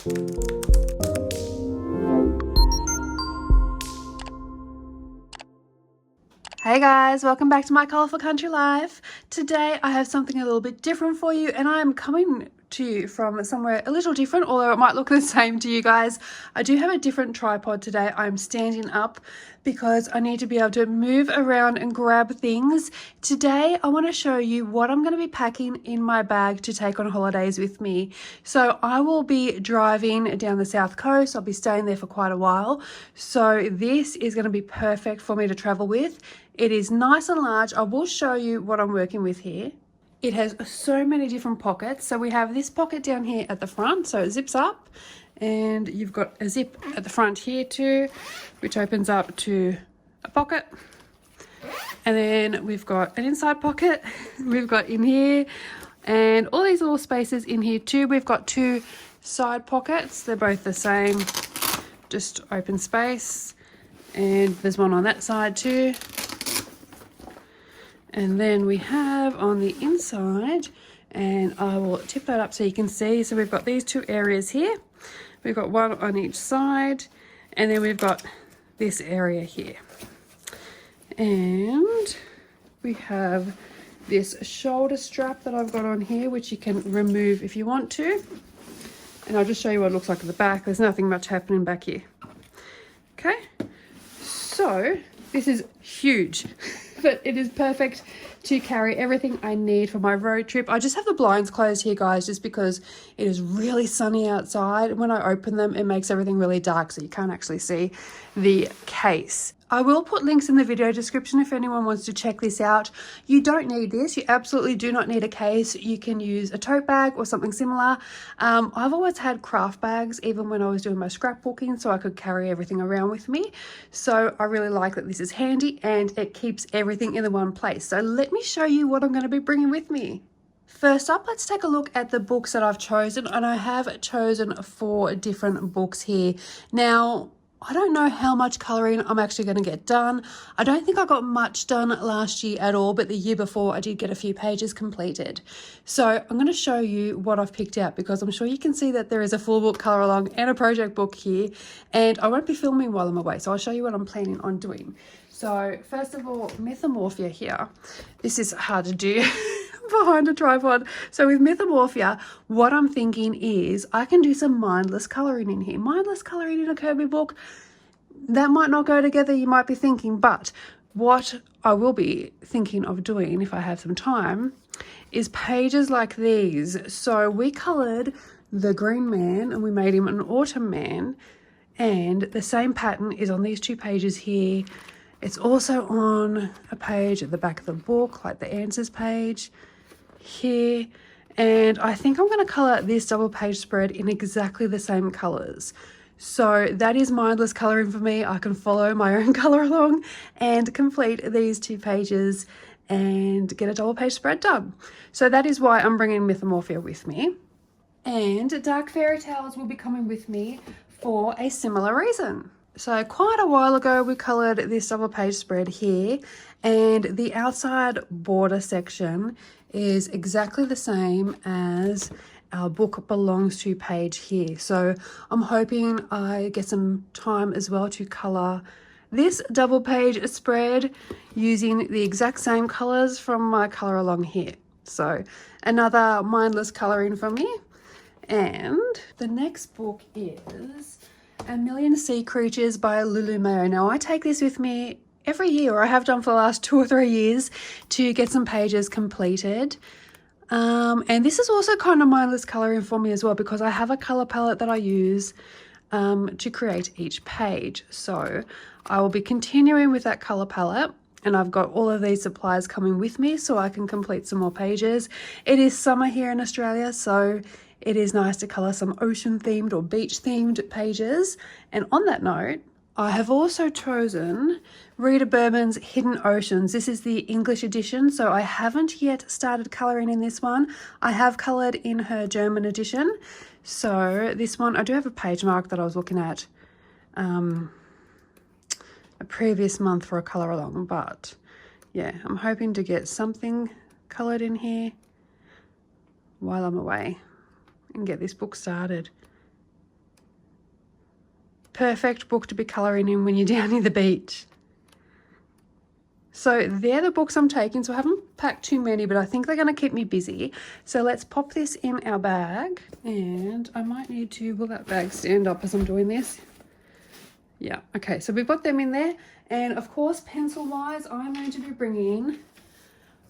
Hey guys, welcome back to my colourful country life. Today I have something a little bit different for you, and I'm coming to you from somewhere a little different, although it might look the same to you guys. I do have a different tripod today. I'm standing up because I need to be able to move around and grab things. Today I want to show you what I'm going to be packing in my bag to take on holidays with me. So I will be driving down the south coast. I'll be staying there for quite a while. So this is going to be perfect for me to travel with. It is nice and large. I will show you what I'm working with here. It has so many different pockets. So we have this pocket down here at the front, so it zips up, and you've got a zip at the front here too, which opens up to a pocket. And then we've got an inside pocket we've got in here, and all these little spaces in here too. We've got two side pockets. They're both the same, just open space, and there's one on that side too. And then we have on the inside, and I will tip that up so you can see. So we've got these two areas here. We've got one on each side, and then we've got this area here. And we have this shoulder strap that I've got on here, which you can remove if you want to. And I'll just show you what it looks like at the back. There's nothing much happening back here. Okay, so this is huge. But it is perfect to carry everything I need for my road trip. I just have the blinds closed here, guys, just because it is really sunny outside. When I open them, it makes everything really dark, so you can't actually see the case. I will put links in the video description if anyone wants to check this out. You don't need this. You absolutely do not need a case. You can use a tote bag or something similar. I've always had craft bags, even when I was doing my scrapbooking, so I could carry everything around with me. So I really like that this is handy and it keeps everything in the one place. So let me show you what I'm going to be bringing with me. First up, let's take a look at the books that I've chosen, and I have chosen 4 different books here. Now, I don't know how much colouring I'm actually going to get done. I don't think I got much done last year at all, but the year before I did get a few pages completed. So I'm going to show you what I've picked out, because I'm sure you can see that there is a full book colour along and a project book here, and I won't be filming while I'm away, so I'll show you what I'm planning on doing. So first of all, Mythomorphia here. This is hard to do behind a tripod. So with Mythomorphia, what I'm thinking is I can do some mindless colouring in here. Mindless colouring in a Kirby book, that might not go together, you might be thinking, but what I will be thinking of doing if I have some time is pages like these. So we coloured the Green Man and we made him an Autumn Man, and the same pattern is on these 2 pages here. It's also on a page at the back of the book, like the answers page here. And I think I'm going to colour this double page spread in exactly the same colours. So that is mindless colouring for me. I can follow my own colour along and complete these 2 pages and get a double page spread done. So that is why I'm bringing Mythomorphia with me. And Dark Fairy Tales will be coming with me for a similar reason. So quite a while ago, we coloured this double page spread here, and the outside border section is exactly the same as our book belongs to page here. So I'm hoping I get some time as well to colour this double page spread using the exact same colours from my colour along here. So another mindless colouring for me. And the next book is A Million Sea Creatures by Lulu Mayo. Now, I take this with me every year, or I have done for the last 2 or 3 years, to get some pages completed. And this is also kind of mindless colouring for me as well, because I have a colour palette that I use to create each page. So I will be continuing with that colour palette, and I've got all of these supplies coming with me so I can complete some more pages. It is summer here in Australia, so it is nice to colour some ocean themed or beach themed pages. And on that note, I have also chosen Rita Berman's Hidden Oceans. This is the English edition, so I haven't yet started colouring in this one. I have coloured in her German edition. So this one, I do have a page mark that I was looking at a previous month for a colour along, but yeah, I'm hoping to get something coloured in here while I'm away and get this book started. perfect book to be colouring in when you're down near the beach. So they're the books I'm taking. So I haven't packed too many, but I think they're going to keep me busy. So let's pop this in our bag. And I might need to, will that bag stand up as I'm doing this? Yeah, okay. So we've got them in there. And of course, pencil-wise, I'm going to be bringing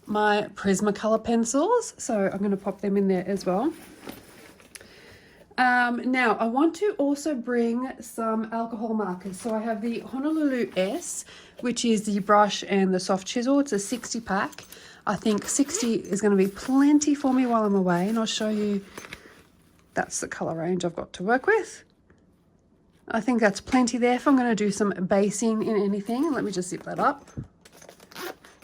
my Prismacolor pencils. So I'm going to pop them in there as well. Now, I want to also bring some alcohol markers. So I have the Honolulu S, which is the brush and the soft chisel. It's a 60 pack. I think 60 is going to be plenty for me while I'm away, and I'll show you that's the colour range I've got to work with. I think that's plenty there if I'm going to do some basing in anything. Let me just zip that up.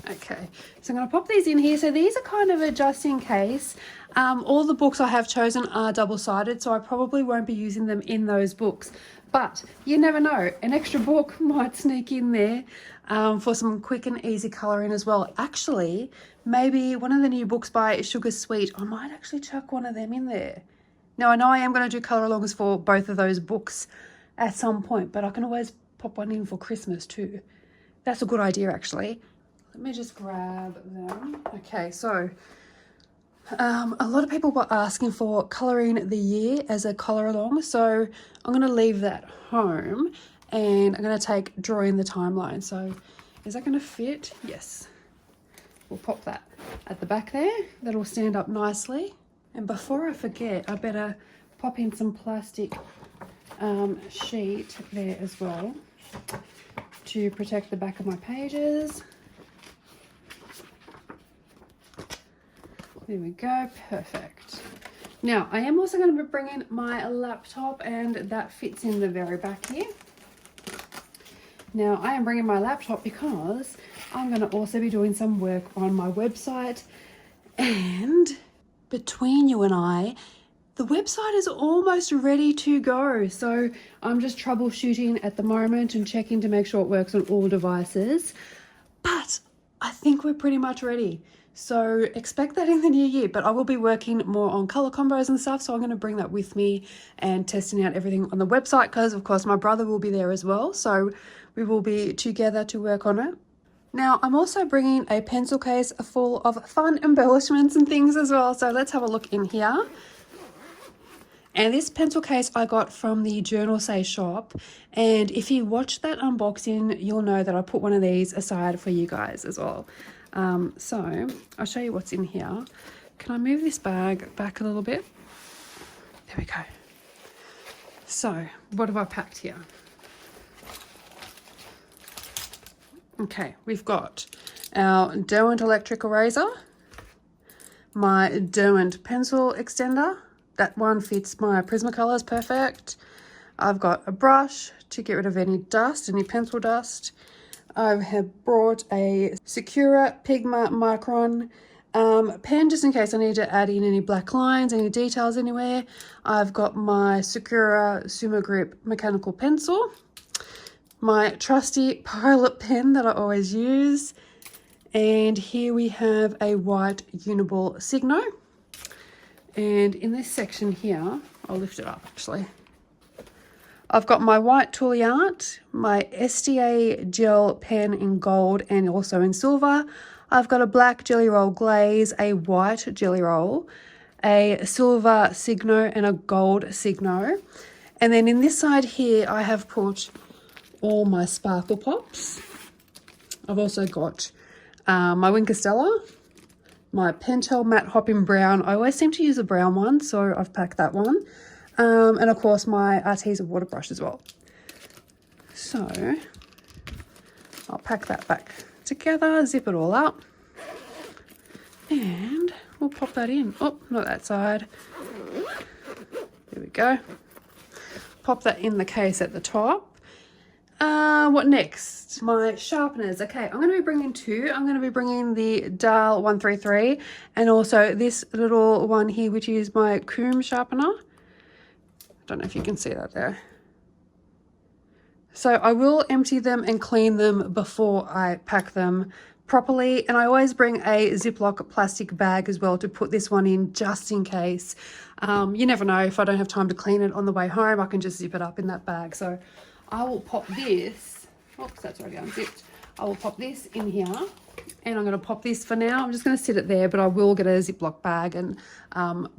Okay, so I'm going to pop these in here. So these are kind of a just in case. All the books I have chosen are double-sided, so I probably won't be using them in those books. But you never know, an extra book might sneak in there for some quick and easy colouring as well. Actually, maybe one of the new books by Sugar Sweet, I might actually chuck one of them in there. Now, I know I am going to do colour-alongs for both of those books at some point, but I can always pop one in for Christmas too. That's a good idea, actually. Let me just grab them. Okay, so a lot of people were asking for colouring the year as a colour along, so I'm going to leave that home and I'm going to take drawing the timeline. So is that going to fit? Yes. We'll pop that at the back there. That'll stand up nicely. And before I forget, I better pop in some plastic sheet there as well to protect the back of my pages. There we go, perfect. Now, I am also going to be bringing my laptop, and that fits in the very back here. Now, I am bringing my laptop because I'm going to also be doing some work on my website, and between you and I, the website is almost ready to go. So I'm just troubleshooting at the moment and checking to make sure it works on all devices, but I think we're pretty much ready. So expect that in the new year, but I will be working more on color combos and stuff. So I'm going to bring that with me and testing out everything on the website because of course my brother will be there as well. So we will be together to work on it. Now I'm also bringing a pencil case full of fun embellishments and things as well. So let's have a look in here. And this pencil case I got from the Journal Say shop. And if you watch that unboxing, you'll know that I put one of these aside for you guys as well. So I'll show you what's in here. Can I move this bag back a little bit? There we go. So what have I packed here? Okay, we've got our Derwent electric eraser, my Derwent pencil extender. That one fits my Prismacolors perfect. I've got a brush to get rid of any dust, any pencil dust. I have brought a Sakura Pigma Micron pen just in case I need to add in any black lines, any details anywhere. I've got my Sakura Sumo Grip mechanical pencil, my trusty Pilot pen that I always use, and here we have a white Uniball Signo. And in this section here, I'll lift it up actually. I've got my white Tooly Art, my SDA gel pen in gold and also in silver. I've got a black Jelly Roll glaze, a white Jelly Roll, a silver Signo and a gold Signo. And then in this side here, I have put all my Sparkle Pops. I've also got my Wink of Stella, my Pentel Matte Hop in brown. I always seem to use a brown one, so I've packed that one. And of course my Arteza water brush as well. So I'll pack that back together, zip it all up, and we'll pop that in. Oh, not that side. There we go. Pop that in the case at the top. What next? My sharpeners. Okay, I'm going to be bringing two. I'm going to be bringing the Dahl 133 and also this little one here, which is my Coombe sharpener. Don't know if you can see that there. So I will empty them and clean them before I pack them properly. And I always bring a Ziploc plastic bag as well to put this one in just in case. You never know, if I don't have time to clean it on the way home, I can just zip it up in that bag. So I will pop this, oops, that's already unzipped. I will pop this in here, and I'm going to pop this for now. I'm just going to sit it there, but I will get a Ziploc bag and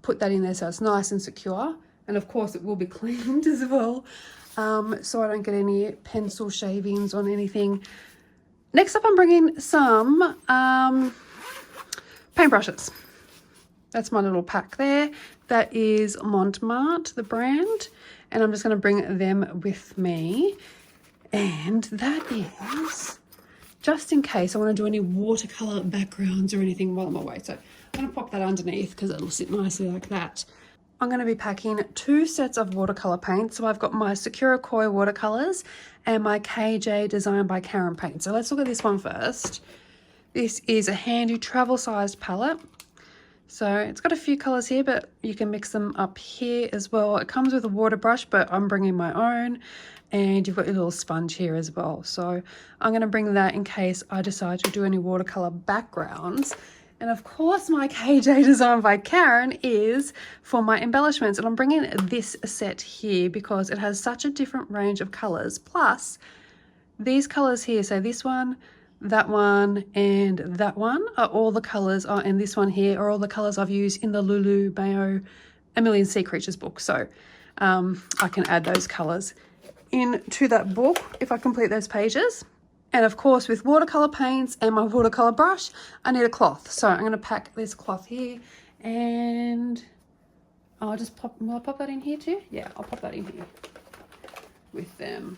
put that in there so it's nice and secure. And of course it will be cleaned as well, so I don't get any pencil shavings on anything. Next up, I'm bringing some paintbrushes. That's my little pack there. That is Montmartre, the brand, and I'm just going to bring them with me. And that is just in case I want to do any watercolor backgrounds or anything while I'm away. So I'm going to pop that underneath because it'll sit nicely like that. I'm going to be packing 2 sets of watercolor paint. So I've got my Sakura Koi watercolors and my KJ Design by Karen paint. So let's look at this one first. This is a handy travel sized palette. So it's got a few colors here, but you can mix them up here as well. It comes with a water brush, but I'm bringing my own. And you've got your little sponge here as well. So I'm going to bring that in case I decide to do any watercolor backgrounds. And of course my KJ Design by Karen is for my embellishments. And I'm bringing this set here because it has such a different range of colors. Plus these colors here, so this one, that one, and that one are all the colors, and this one here are all the colors I've used in the Lulu Mayo A Million Sea Creatures book. So I can add those colors into that book if I complete those pages. And of course with watercolor paints and my watercolor brush, I need a cloth. So I'm going to pack this cloth here, and I'll just pop, will I pop that in here too? Yeah, I'll pop that in here with them,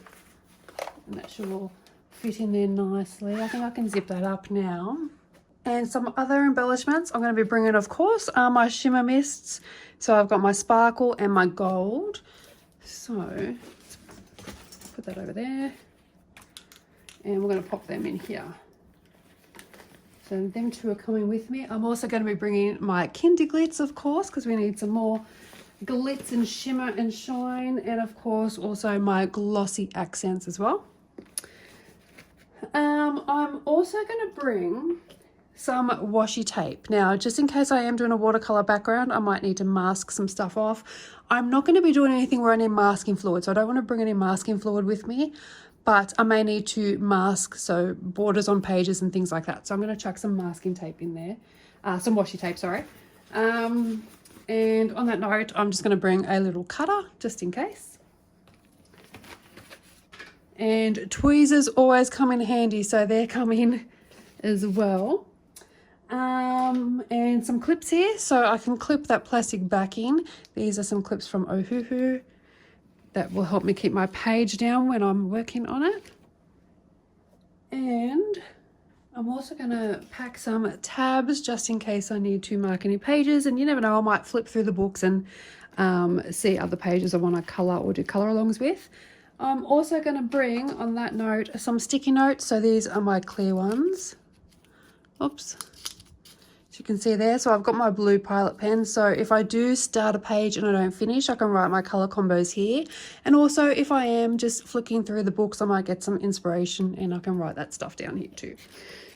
and that should all fit in there nicely. I think I can zip that up now. And some other embellishments I'm going to be bringing, of course, are my shimmer mists. So I've got my sparkle and my gold. So put that over there, and we're going to pop them in here. So them 2 are coming with me. I'm also going to be bringing my Kindy Glitz, of course, because we need some more glitz and shimmer and shine, and of course also my glossy accents as well. I'm also going to bring some washi tape. Now, just in case I am doing a watercolor background, I might need to mask some stuff off. I'm not going to be doing anything where I need masking fluid, so I don't want to bring any masking fluid with me, but I may need to mask, so borders on pages and things like that. So I'm going to chuck some masking tape in there, some washi tape, sorry. And on that note, I'm just going to bring a little cutter just in case. And tweezers always come in handy, so they're coming as well. And some clips here, so I can clip that plastic back in. These are some clips from Ohuhu that will help me keep my page down when I'm working on it. And I'm also going to pack some tabs just in case I need to mark any pages. And you never know, I might flip through the books and see other pages I want to colour or do colour alongs with. I'm also going to bring, on that note, some sticky notes. So these are my clear ones. Oops. As you can see there, so I've got my blue Pilot pen. So if I do start a page and I don't finish, I can write my colour combos here. And also if I am just flicking through the books, I might get some inspiration and I can write that stuff down here too.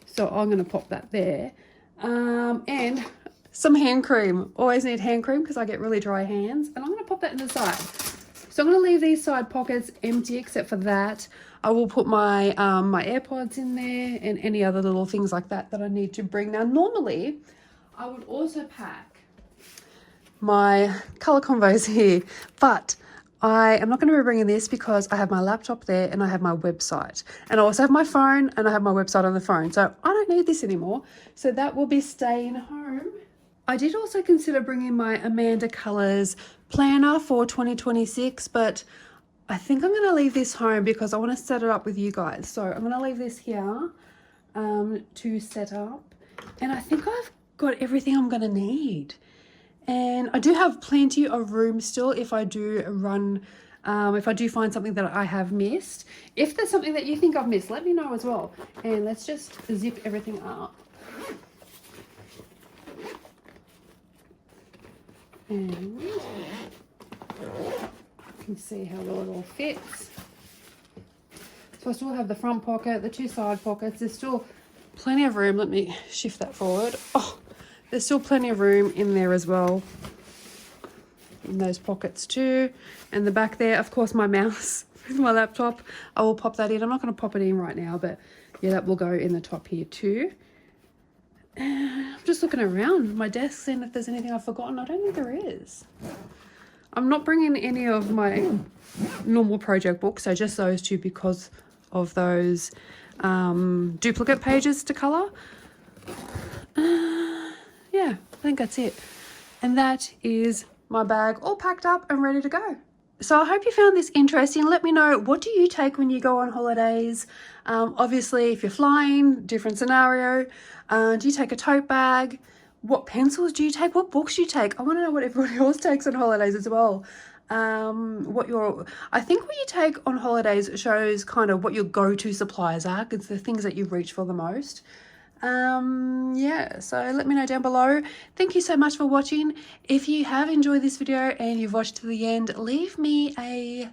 So I'm going to pop that there. And some hand cream. Always need hand cream because I get really dry hands. And I'm going to pop that in the side. So I'm going to leave these side pockets empty except for that. I will put my my AirPods in there and any other little things like that that I need to bring. Now, normally, I would also pack my colour combos here, but I am not going to be bringing this because I have my laptop there and I have my website. And I also have my phone and I have my website on the phone. So I don't need this anymore. So that will be staying home. I did also consider bringing my Amanda Colours planner for 2026, but I think I'm going to leave this home because I want to set it up with you guys. So I'm going to leave this here to set up. And I think I've got everything I'm going to need. And I do have plenty of room still if I do run, if I do find something that I have missed. If there's something that you think I've missed, let me know as well. And let's just zip everything up. And you can see how well it all fits. So I still have the front pocket, the 2 side pockets. There's still plenty of room. Let me shift that forward. Oh, there's still plenty of room in there as well. In those pockets too. And the back there, of course, my mouse. with my laptop. I will pop that in. I'm not going to pop it in right now, but yeah, that will go in the top here too. I'm just looking around my desk, seeing if there's anything I've forgotten. I don't think there is. I'm not bringing any of my normal project books, so just those two because of those duplicate pages to colour. Yeah, I think that's it. And that is my bag all packed up and ready to go. So I hope you found this interesting. Let me know, what do you take when you go on holidays? Obviously, if you're flying, different scenario. Do you take a tote bag? What pencils do you take? What books do you take? I want to know what everybody else takes on holidays as well. I think what you take on holidays shows kind of what your go-to supplies are, because the things that you reach for the most. Yeah, so let me know down below. Thank you so much for watching. If you have enjoyed this video and you've watched to the end, leave me a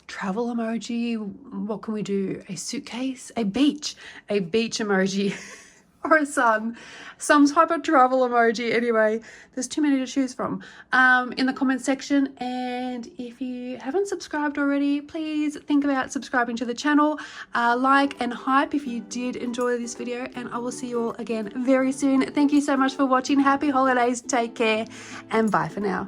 travel emoji. What can we do? A suitcase, a beach emoji or a sun, some type of travel emoji. Anyway, there's too many to choose from in the comment section. And if you haven't subscribed already, please think about subscribing to the channel. Like and hype if you did enjoy this video, and I will see you all again very soon. Thank you so much for watching. Happy holidays, take care, and bye for now.